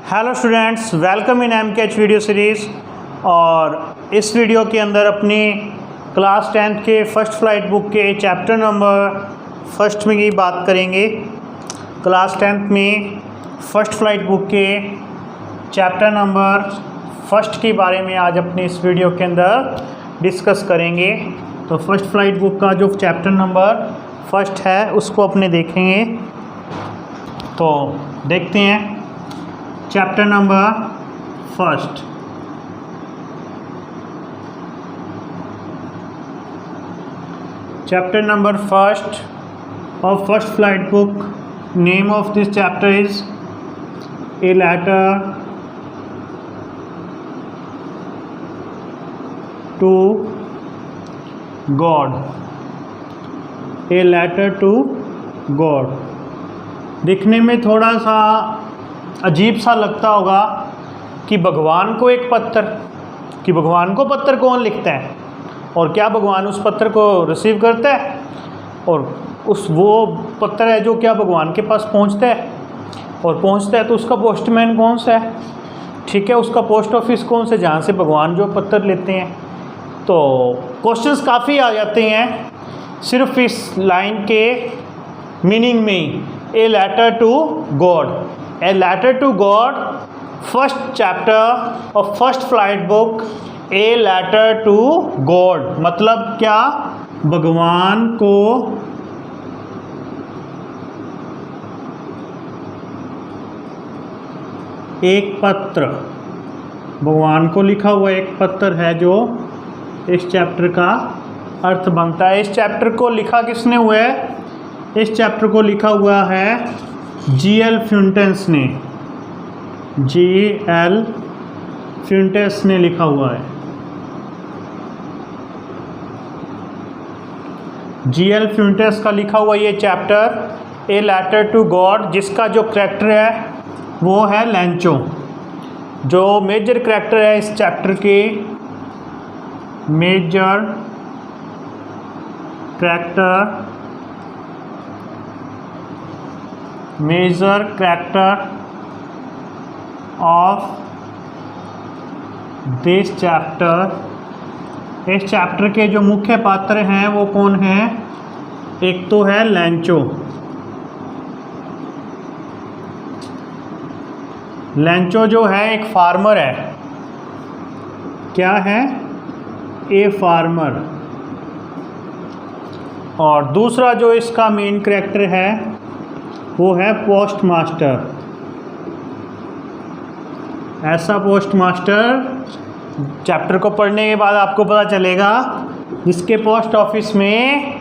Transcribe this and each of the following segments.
Hello students, welcome in MKH video series. और इस video के अंदर अपनी क्लास 10th के फर्स्ट फ्लाइट बुक के चैप्टर नंबर फर्स्ट में की बात करेंगे। क्लास 10th में फर्स्ट फ्लाइट बुक के चैप्टर नंबर फर्स्ट के बारे में आज अपने इस वीडियो के अंदर डिस्कस करेंगे। तो फर्स्ट फ्लाइट बुक का जो चैप्टर नंबर फर्स्ट है उसको अपने देखेंगे। तो देखते हैं chapter number first. Chapter number first of first flight book, name of this chapter is A Letter to God। A Letter to God दिखने में थोड़ा सा अजीब सा लगता होगा कि भगवान को एक पत्र, कि भगवान को पत्र कौन लिखता है और क्या भगवान उस पत्र को रिसीव करता है, और वो पत्र है जो क्या भगवान के पास पहुंचता है, और पहुंचता है तो उसका पोस्टमैन कौन सा है, ठीक है, उसका पोस्ट ऑफिस कौन सा जहाँ से भगवान जो पत्र लेते हैं। तो क्वेश्चंस काफ़ी आ जाते हैं सिर्फ इस लाइन के मीनिंग में ही। A letter to God, a letter to God, first chapter of first flight book. A letter to God मतलब क्या, भगवान को एक पत्र, भगवान को लिखा हुआ एक पत्र है जो इस चैप्टर का अर्थ बनता है। इस चैप्टर को लिखा किसने हुआ है? इस चैप्टर को लिखा हुआ है G.L. फ्यूंटेंस ने, G.L. फ्यूंटेंस ने लिखा हुआ है। G.L. फ्यूंटेंस का लिखा हुआ ये chapter a letter to God, जिसका जो करैक्टर है वो है लैंचो। जो मेजर करैक्टर है इस चैप्टर के, major character of this chapter. इस चैप्टर के जो मुख्य पात्र हैं वो कौन हैं? एक तो है लैंचो। लैंचो जो है एक फार्मर है। क्या है? A farmer. और दूसरा जो इसका मेन करैक्टर है वो है पोस्ट मास्टर। ऐसा पोस्ट मास्टर चैप्टर को पढ़ने के बाद आपको पता चलेगा जिसके पोस्ट ऑफिस में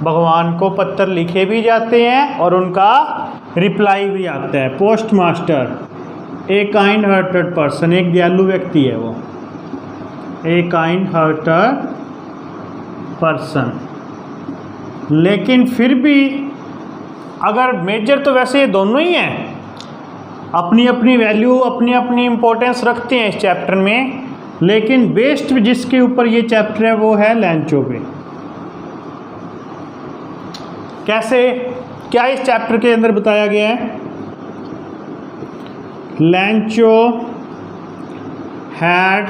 भगवान को पत्र लिखे भी जाते हैं और उनका रिप्लाई भी आता है। Post master a kind hearted person, एक दयालु व्यक्ति है वो, ए काइंड हार्टेड पर्सन। लेकिन फिर भी अगर मेजर तो वैसे ये दोनों ही हैं, अपनी अपनी वैल्यू, अपनी अपनी इम्पोर्टेंस रखते हैं इस चैप्टर में, लेकिन बेस्ड जिसके ऊपर ये चैप्टर है वो है लैंचो पे। कैसे, क्या इस चैप्टर के अंदर बताया गया है? लैंचो had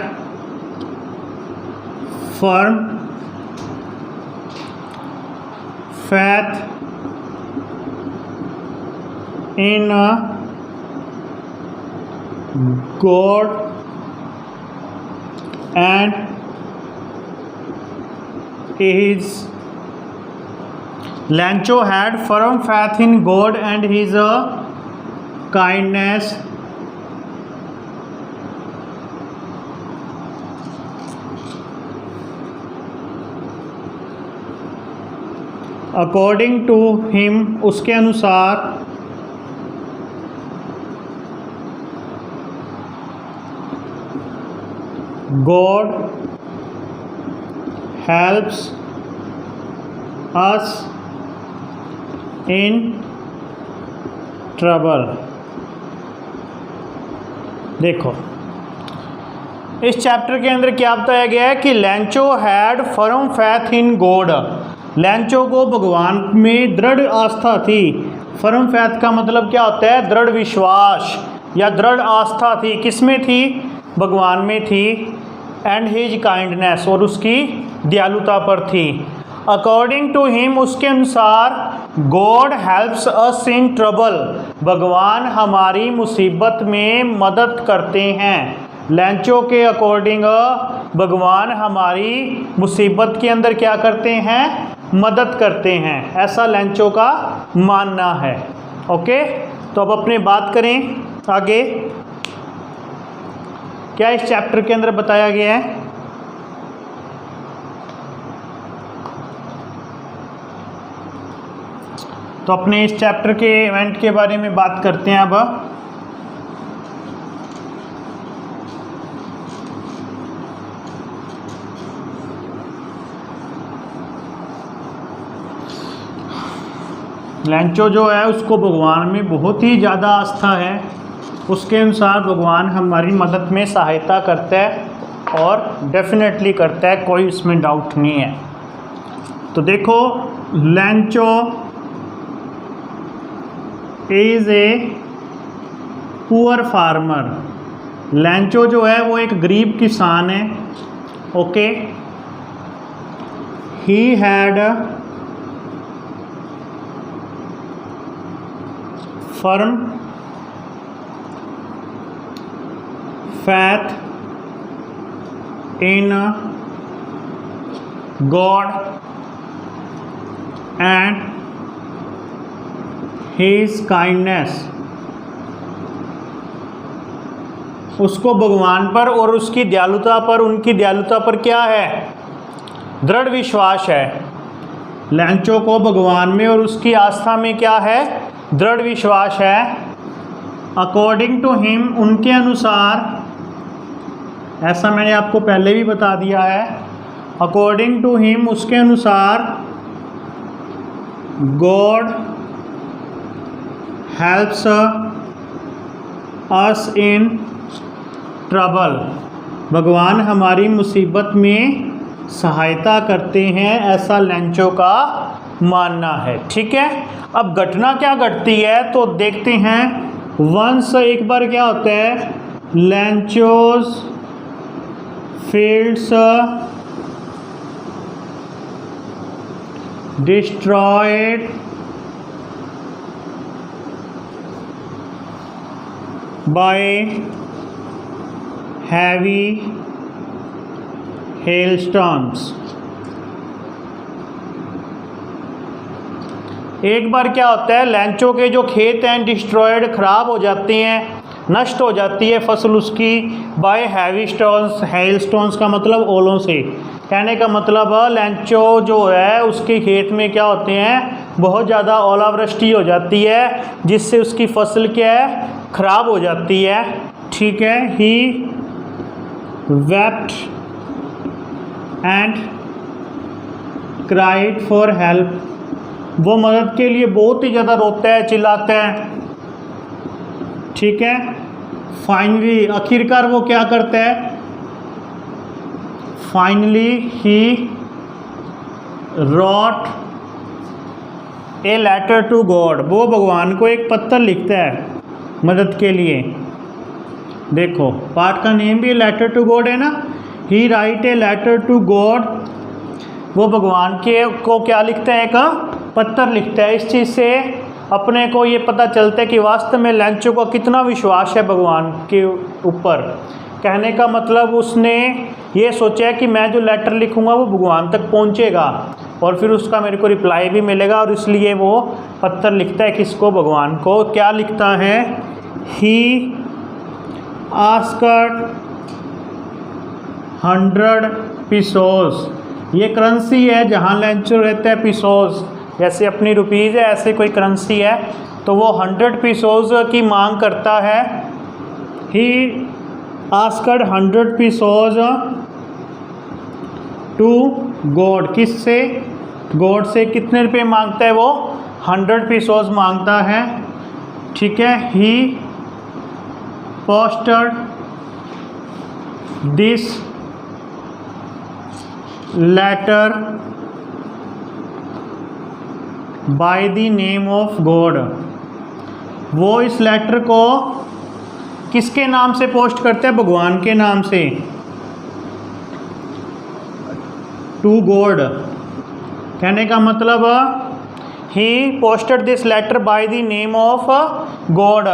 firm faith in God and his Lancho had firm faith in God and his kindness according to him, उसके अनुसार, God helps us in trouble. देखो इस चैप्टर के अंदर क्या बताया गया है कि लैंचो had firm faith in God. लैंचो को भगवान में दृढ़ आस्था थी। फर्म फैथ का मतलब क्या होता है? दृढ़ विश्वास। या दृढ़ आस्था थी, किसमें थी? भगवान में थी। एंड हिज काइंडनेस, और उसकी दयालुता पर थी। अकॉर्डिंग टू हिम, उसके अनुसार, God helps us in trouble, भगवान हमारी मुसीबत में मदद करते हैं। लैंचो के अकॉर्डिंग भगवान हमारी मुसीबत के अंदर क्या करते हैं? मदद करते हैं, ऐसा लैंचो का मानना है। ओके, तो अब अपने बात करें आगे, क्या इस चैप्टर के अंदर बताया गया है? तो अपने इस चैप्टर के इवेंट के बारे में बात करते हैं अब। लैंचो जो है उसको भगवान में बहुत ही ज़्यादा आस्था है। उसके अनुसार भगवान हमारी मदद में सहायता करता है और डेफिनेटली करता है, कोई इसमें डाउट नहीं है। तो देखो, लैंचो इज़ ए पुअर फार्मर। लैंचो जो है वो एक गरीब किसान है। Okay, he had firm faith in God and His kindness, उसको भगवान पर और उसकी दयालुता पर, उनकी दयालुता पर क्या है? दृढ़ विश्वास है। लैंचो को भगवान में और उसकी आस्था में क्या है? दृढ़ विश्वास है। अकॉर्डिंग टू हिम, उनके अनुसार, ऐसा मैंने आपको पहले भी बता दिया है। अकॉर्डिंग टू हिम, उसके अनुसार, God helps us in trouble, भगवान हमारी मुसीबत में सहायता करते हैं, ऐसा लैंचो का मानना है। ठीक है, अब घटना क्या घटती है तो देखते हैं। वंस, एक बार क्या होता है, लैंचोज फील्ड्स डिस्ट्रॉयड बाय हैवी हेलस्टॉर्म्स। एक बार क्या होता है, लैंचो के जो खेत हैं डिस्ट्रॉयड, ख़राब हो जाते हैं, नष्ट हो जाती है फसल उसकी, bye heavy stones. Hail stones का मतलब ओलों से। कहने का मतलब लैंचो जो है उसके खेत में क्या होते हैं, बहुत ज़्यादा ओलावृष्टि हो जाती है, जिससे उसकी फसल क्या है? ख़राब हो जाती है। ठीक है, he wept and cried for help, वो मदद के लिए बहुत ही ज़्यादा रोता है, चिल्लाता है। ठीक है, फाइनली, आखिरकार वो क्या करता है? Finally he wrote a letter to God, वो भगवान को एक पत्र लिखता है मदद के लिए। देखो, पार्ट का नेम भी लेटर टू गॉड है ना। He write a letter to God, वो भगवान के को क्या लिखता है? एक पत्र लिखता है। इस चीज़ से अपने को ये पता चलता है कि वास्तव में लैंचो को कितना विश्वास है भगवान के ऊपर। कहने का मतलब उसने ये सोचा है कि मैं जो लेटर लिखूंगा वो भगवान तक पहुंचेगा और फिर उसका मेरे को रिप्लाई भी मिलेगा, और इसलिए वो पत्र लिखता है। किसको? भगवान को। क्या लिखता है? ही आस्क्ड 100 पीसोस, ये करेंसी है जहाँ लैंचो रहता है। पीसोस जैसे अपनी रुपीज़ है, ऐसे कोई करेंसी है, तो वो 100 पीसोस की मांग करता है। He asked 100 pesos to God, किससे? गॉड से। कितने रुपए मांगता है वो? 100 पीसोस मांगता है। ठीक है, he posted this letter by the name of God, वो इस लेटर को किसके नाम से पोस्ट करते हैं? भगवान के नाम से, टू गॉड। कहने का मतलब he posted this letter by the name of God.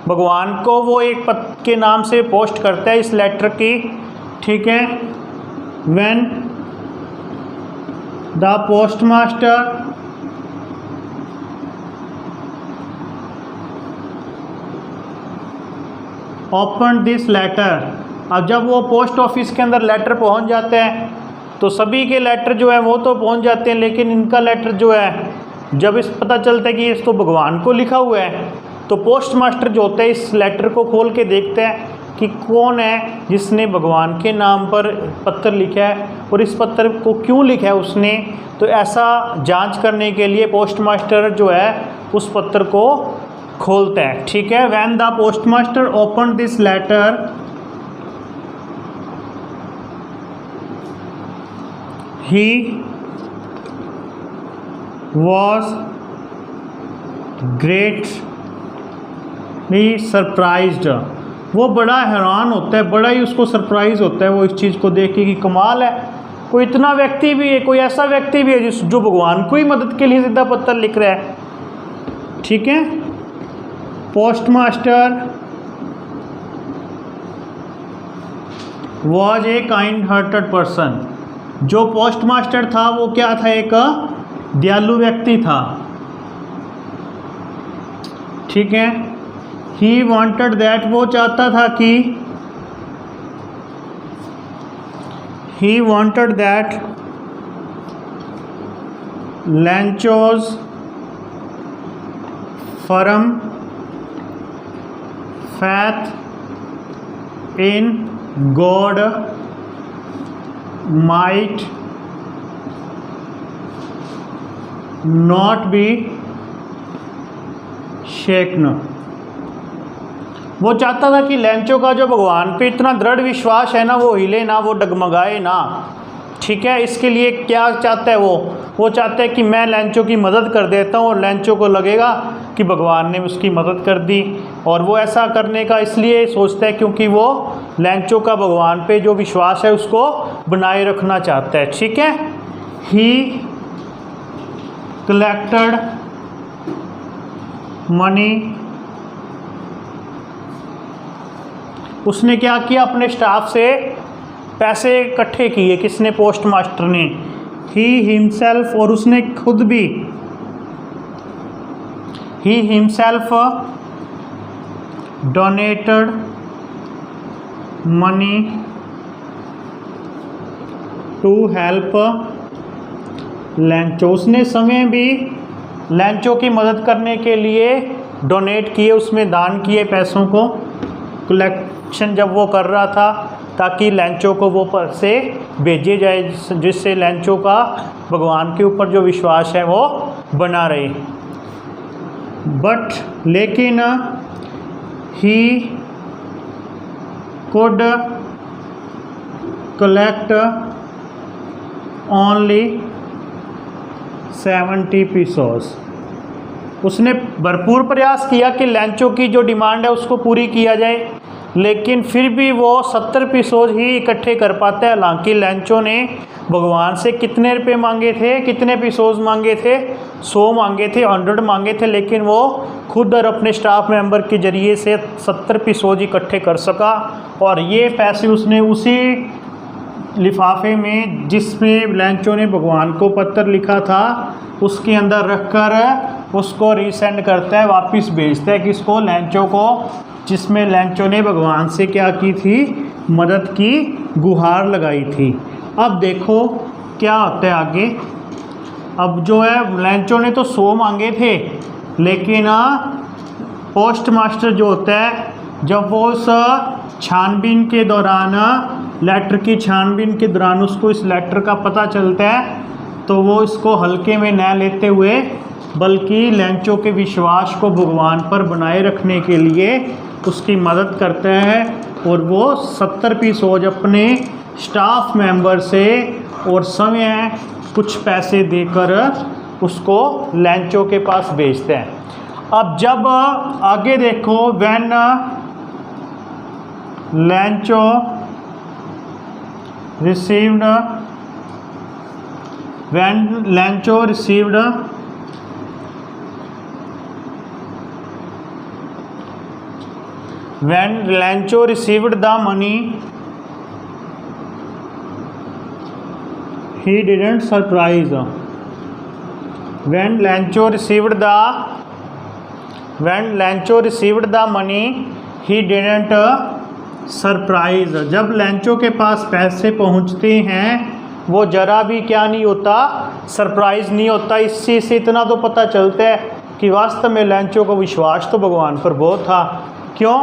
भगवान को वो एक पत्र के नाम से पोस्ट करता है इस लेटर की, ठीक है। When the postmaster open this letter, अब जब वो पोस्ट ऑफिस के अंदर लेटर पहुंच जाते हैं तो सभी के लेटर जो है वो तो पहुंच जाते हैं, लेकिन इनका लेटर जो है जब इस पता चलता है कि इस तो भगवान को लिखा हुआ है, तो पोस्ट मास्टर जो होता है इस लेटर को खोल के देखते हैं कि कौन है जिसने भगवान के नाम पर पत्र लिखा है और इस पत्र को क्यों लिखा है उसने। तो ऐसा जांच करने के लिए पोस्ट मास्टर जो है उस पत्र को खोलता है, ठीक है। When the post master open this letter he was greatly surprised, वो बड़ा हैरान होता है, बड़ा ही उसको सरप्राइज होता है वो इस चीज़ को देख के कि कमाल है, कोई इतना व्यक्ति भी है, कोई ऐसा व्यक्ति भी है जो भगवान को ही मदद के लिए सीधा पत्र लिख रहा है, ठीक है। Post master was a kind hearted person, जो पोस्ट मास्टर था वो क्या था? एक दयालु व्यक्ति था, ठीक है। ही वॉन्टेड दैट, वो चाहता था कि, he wanted that Lencho's firm faith in God might not be shaken. वो चाहता था कि लैंचो का जो भगवान पे इतना दृढ़ विश्वास है ना, वो हिले ना, वो डगमगाए ना, ठीक है। इसके लिए क्या चाहता है वो चाहता है कि मैं लैंचो की मदद कर देता हूँ और लैंचो को लगेगा कि भगवान ने उसकी मदद कर दी। और वो ऐसा करने का इसलिए सोचता है क्योंकि वो लैंचो का भगवान पे जो विश्वास है उसको बनाए रखना चाहता है, ठीक है। ही कलेक्टेड मनी, उसने क्या किया? अपने स्टाफ से पैसे इकट्ठे किए, किसने? पोस्ट मास्टर ने। ही हिमसेल्फ, और उसने खुद भी, he himself donated money to help Lencho, उसने समय भी लैंचो की मदद करने के लिए डोनेट किए, उसमें दान किए पैसों को, कलेक्शन जब वो कर रहा था ताकि लैंचो को वो पैसे भेजे जाए जिससे लैंचो का भगवान के ऊपर जो विश्वास है वो बना रहे। बट लेकिन he could collect only 70 pesos, उसने भरपूर प्रयास किया कि लैंचो की जो डिमांड है उसको पूरी किया जाए, लेकिन फिर भी वो 70 पीसोज ही इकट्ठे कर पाता है। हालांकि लैंचो ने भगवान से कितने रुपए मांगे थे, कितने पीसोज मांगे थे? 100 मांगे थे, 100 मांगे थे, लेकिन वो खुद और अपने स्टाफ मेंबर के ज़रिए से 70 पीसोज इकट्ठे कर सका। और ये पैसे उसने उसी लिफाफे में जिसमें लैंचो ने भगवान को पत्र लिखा था उसके अंदर रखकर उसको रीसेंड करता है, वापस भेजता है किसको? लैंचो को, जिसमें लैंचो ने भगवान से क्या की थी? मदद की गुहार लगाई थी। अब देखो क्या होता है आगे। अब जो है लैंचो ने तो 100 मांगे थे, लेकिन पोस्ट मास्टर जो होता है जब वो उस छानबीन के दौरान, लेटर की छानबीन के दौरान उसको इस लेटर का पता चलता है तो वो इसको हल्के में न लेते हुए बल्कि लैंचो के विश्वास को भगवान पर बनाए रखने के लिए उसकी मदद करता है और वो 70 पीसोज अपने स्टाफ मेंबर से और समय कुछ पैसे देकर उसको लैंचो के पास भेजते हैं। अब जब आगे देखो, when Lancho received when Lancho received the money, he didn't surprise. When Lancho received the money, he didn't surprise. जब लैंचो के पास पैसे पहुंचते हैं वो जरा भी क्या नहीं होता, सरप्राइज नहीं होता। इस चीज़ से इतना तो पता चलता है कि वास्तव में लैंचो को विश्वास तो भगवान पर बहुत था। क्यों?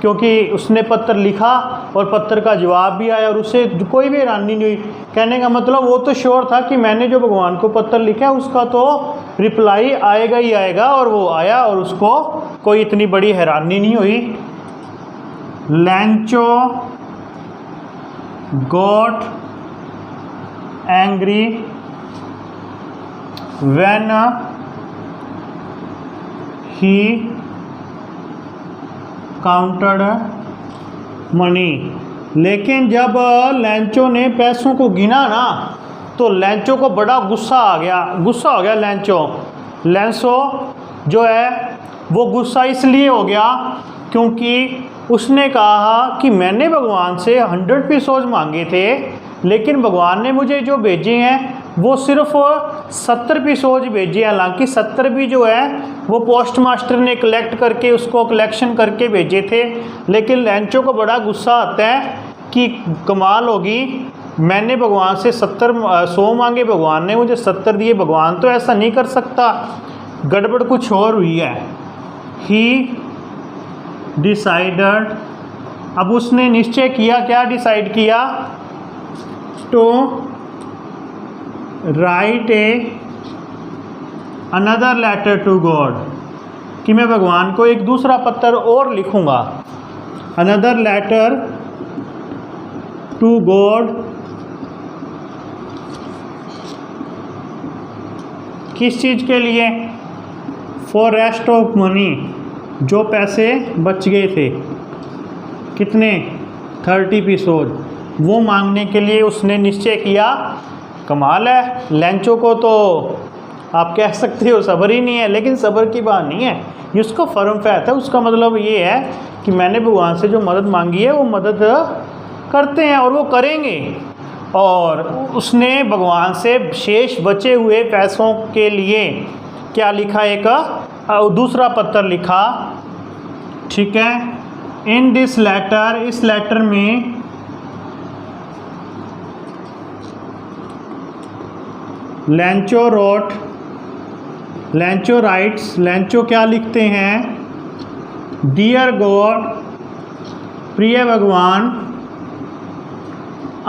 क्योंकि उसने पत्र लिखा और पत्र का जवाब भी आया और उसे कोई भी हैरानी नहीं हुई। कहने का मतलब वो तो श्योर था कि मैंने जो भगवान को पत्र लिखा है उसका तो रिप्लाई आएगा ही आएगा, और वो आया और उसको कोई इतनी बड़ी हैरानी नहीं हुई। Lancho got angry when he counted money। लेकिन जब लैंचो ने पैसों को गिना ना तो लैंचो को बड़ा गुस्सा हो गया। लैंचो जो है वो गुस्सा इसलिए हो गया क्योंकि उसने कहा कि मैंने भगवान से 100 पीसोज मांगे थे, लेकिन भगवान ने मुझे जो भेजे हैं वो सिर्फ 70 पीसोज भेजे। हालांकि 70 भी जो है वो पोस्ट मास्टर ने कलेक्ट करके उसको कलेक्शन करके भेजे थे। लेकिन लैंचो को बड़ा गुस्सा आता है कि कमाल होगी, मैंने भगवान से 100 मांगे, भगवान ने मुझे 70 दिए। भगवान तो ऐसा नहीं कर सकता, गड़बड़ कुछ और हुई है। ही डिसाइडेड, अब उसने निश्चय किया, क्या डिसाइड किया? To write another letter to God, कि मैं भगवान को एक दूसरा पत्र और लिखूंगा। अनदर लेटर टू गॉड, किस चीज़ के लिए? फॉर रेस्ट ऑफ मनी, जो पैसे बच गए थे, कितने? 30 पीसोज, वो मांगने के लिए उसने निश्चय किया। कमाल है, लैंचो को तो आप कह सकते हो सब्र ही नहीं है, लेकिन सब्र की बात नहीं है, ये उसको फर्म फैत है। उसका मतलब ये है कि मैंने भगवान से जो मदद मांगी है वो मदद करते हैं और वो करेंगे। और उसने भगवान से शेष बचे हुए पैसों के लिए क्या लिखा? एक दूसरा पत्र लिखा। ठीक है। इन दिस लेटर, इस लेटर में लैंचो राइट्स, लैंचो क्या लिखते हैं? डियर गॉड, प्रिय भगवान,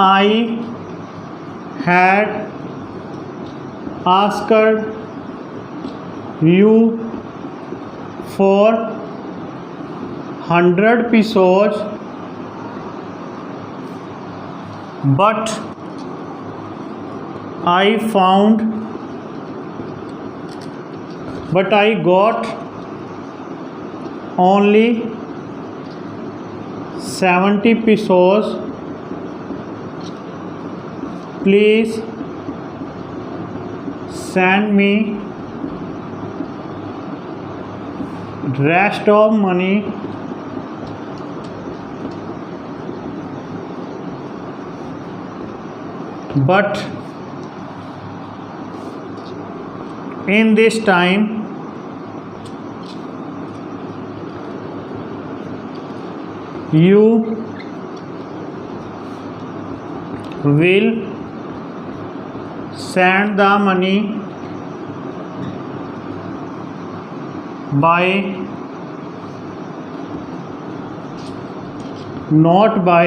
I had asked you for 100 pesos, but I got only 70 pesos. Please send me rest of money but in this time you will send the money by not by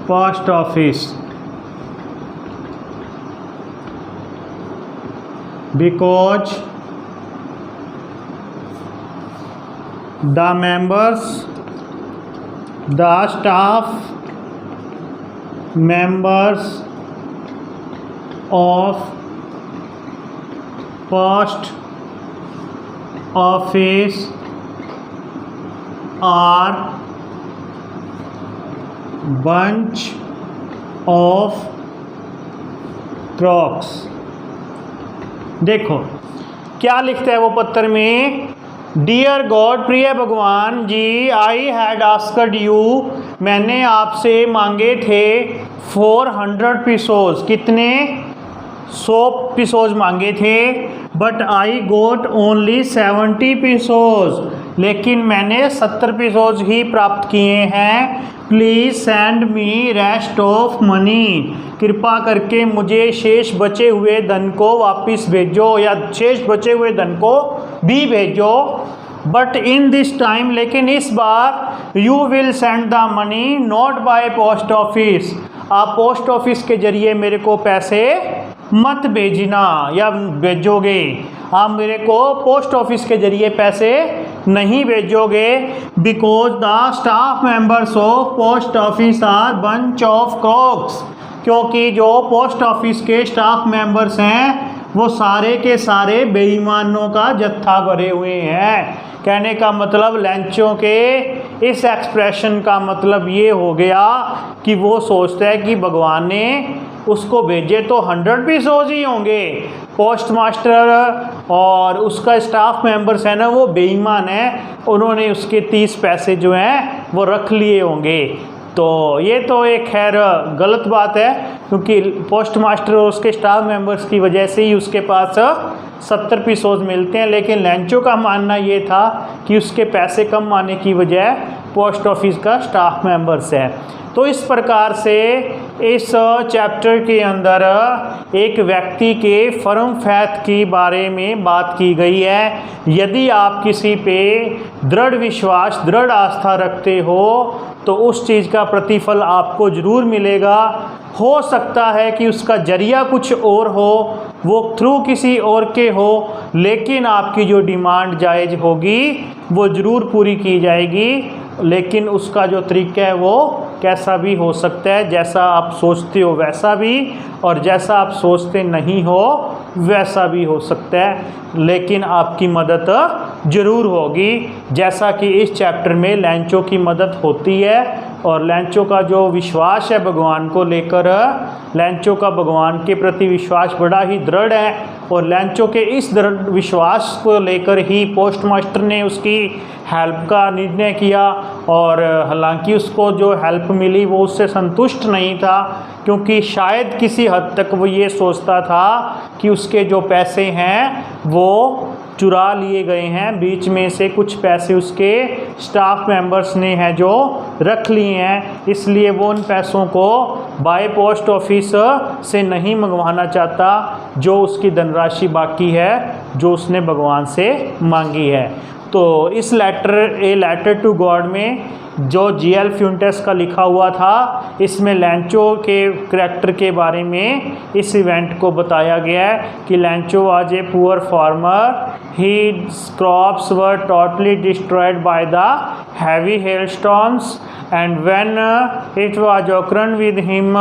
post office because the members, the staff members of post office are bunch of crocks। देखो क्या लिखता है वो पत्र में, dear God, प्रिय भगवान जी, I had asked you, मैंने आपसे मांगे थे 400 पीसोज, कितने, 100 पीसोज मांगे थे, but I got only 70 pesos, लेकिन मैंने 70 पीसोज ही प्राप्त किए हैं। Please send me rest of money, कृपा करके मुझे शेष बचे हुए धन को वापस भेजो, या शेष बचे हुए धन को भी भेजो। बट इन दिस टाइम, लेकिन इस बार, you will send the money not by post office, आप पोस्ट ऑफिस के जरिए मेरे को पैसे मत भेजना या भेजोगे, आप मेरे को पोस्ट ऑफिस के जरिए पैसे नहीं भेजोगे। Because the staff members of post office are bunch of crooks, क्योंकि जो पोस्ट ऑफिस के स्टाफ मेंबर्स हैं वो सारे के सारे बेईमानों का जत्था भरे हुए हैं। कहने का मतलब लैंचों के इस एक्सप्रेशन का मतलब ये हो गया कि वो सोचता है कि भगवान ने उसको भेजे तो 100 पीसोज ही होंगे, पोस्ट मास्टर और उसका स्टाफ मेंबर्स है ना वो बेईमान है, उन्होंने उसके 30 पैसे जो हैं वो रख लिए होंगे। तो ये तो एक खैर गलत बात है, क्योंकि पोस्ट मास्टर और उसके स्टाफ मेंबर्स की वजह से ही उसके पास 70 पीसोज मिलते हैं। लेकिन लैंचो का मानना ये था कि उसके पैसे कम आने की वजह पोस्ट ऑफिस का स्टाफ मेंबर्स है। तो इस प्रकार से इस चैप्टर के अंदर एक व्यक्ति के फर्म फैथ के बारे में बात की गई है। यदि आप किसी पे दृढ़ विश्वास, दृढ़ आस्था रखते हो तो उस चीज़ का प्रतिफल आपको ज़रूर मिलेगा। हो सकता है कि उसका जरिया कुछ और हो, वो थ्रू किसी और के हो, लेकिन आपकी जो डिमांड जायज़ होगी वो ज़रूर पूरी की जाएगी। लेकिन उसका जो तरीका है वो कैसा भी हो सकता है, जैसा आप सोचते हो वैसा भी, और जैसा आप सोचते नहीं हो वैसा भी हो सकता है, लेकिन आपकी मदद ज़रूर होगी, जैसा कि इस चैप्टर में लैंचो की मदद होती है। और लैंचो का जो विश्वास है भगवान को लेकर, लैंचो का भगवान के प्रति विश्वास बड़ा ही दृढ़ है, और लैंचो के इस दृढ़ विश्वास को लेकर ही पोस्ट मास्टर ने उसकी हेल्प का निर्णय किया। और हालांकि उसको जो हेल्प मिली वो उससे संतुष्ट नहीं था, क्योंकि शायद किसी हद तक वो ये सोचता था कि उसके जो पैसे हैं वो चुरा लिए गए हैं, बीच में से कुछ पैसे उसके स्टाफ मेंबर्स ने हैं जो रख लिए हैं, इसलिए वो उन पैसों को बाय पोस्ट ऑफिस से नहीं मंगवाना चाहता जो उसकी धनराशि बाकी है जो उसने भगवान से मांगी है। तो इस ए लेटर टू गॉड में जो G.L. फ्यूंटेस का लिखा हुआ था, इसमें लैंचो के करैक्टर के बारे में इस इवेंट को बताया गया है कि लैंचो was a poor farmer, his crops were totally destroyed by the heavy hailstones, and when it was occurred with him,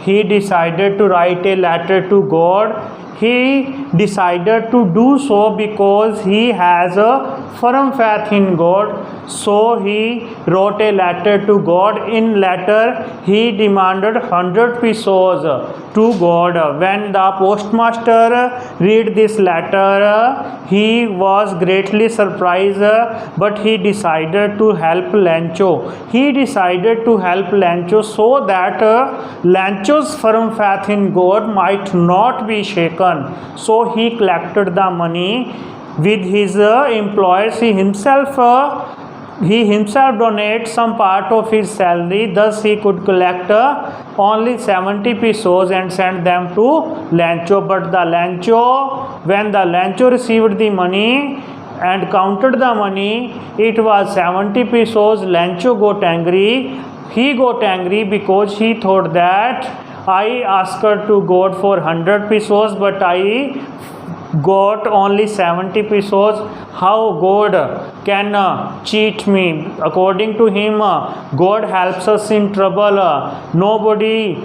he decided to write a letter to God. He decided to do so because he has a firm faith in God. So he wrote a letter to God. In letter he demanded 100 pesos to God. When the postmaster read this letter, he was greatly surprised, but he decided to help Lancho. He decided to help Lancho so that Lancho's firm faith in God might not be shaken. So he collected the money with his employees. He himself donated some part of his salary. Thus he could collect only 70 pesos and send them to Lancho. But when the Lancho received the money and counted the money, it was 70 pesos. Lancho got angry. He got angry because he thought that I asked to God for 100 pesos, but I got only 70 pesos. How God can cheat me? According to him, God helps us in trouble. Nobody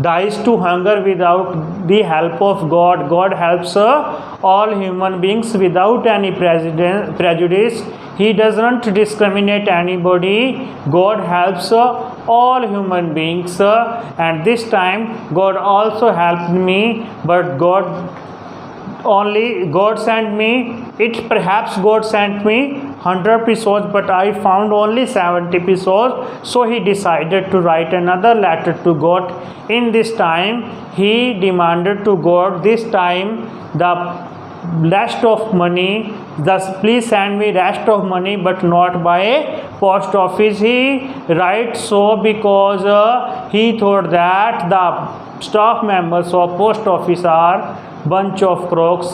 dies to hunger without the help of God. God helps all human beings without any prejudice. He doesn't discriminate anybody. God helps all human beings, and this time God also helped me, but God sent me. Perhaps God sent me 100 episodes, but I found only 70 episodes. So he decided to write another letter to God. In this time, he demanded to God, this time the rest of money, thus please send me rest of money, but not by post office. He writes so because he thought that the staff members of post office are bunch of crooks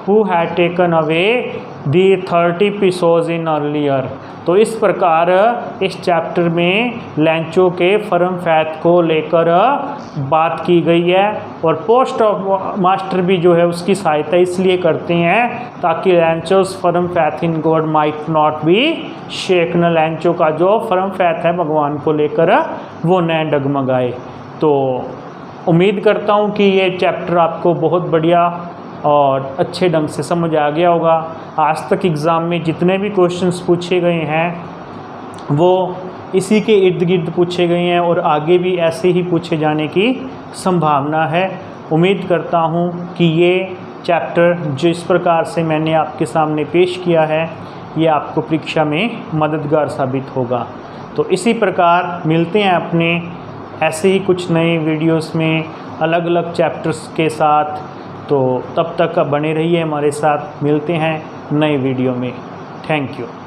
who had taken away the 30 episodes in earlier. तो इस प्रकार इस chapter में लैंचो के firm faith को लेकर बात की गई है, और पोस्ट ऑफ मास्टर भी जो है उसकी सहायता इसलिए करते हैं ताकि Lencho's firm faith in God might not be shaken. Lencho का जो फर्म फैथ है भगवान को लेकर वो न डगमगाए। तो उम्मीद करता हूँ कि ये चैप्टर आपको बहुत बढ़िया और अच्छे ढंग से समझ आ गया होगा। आज तक एग्ज़ाम में जितने भी क्वेश्चंस पूछे गए हैं वो इसी के इर्द गिर्द पूछे गए हैं, और आगे भी ऐसे ही पूछे जाने की संभावना है। उम्मीद करता हूँ कि ये चैप्टर जिस प्रकार से मैंने आपके सामने पेश किया है ये आपको परीक्षा में मददगार साबित होगा। तो इसी प्रकार मिलते हैं अपने ऐसे ही कुछ नए वीडियोस में अलग अलग चैप्टर्स के साथ। तो तब तक बने रहिए हमारे साथ, मिलते हैं नए वीडियो में। Thank you.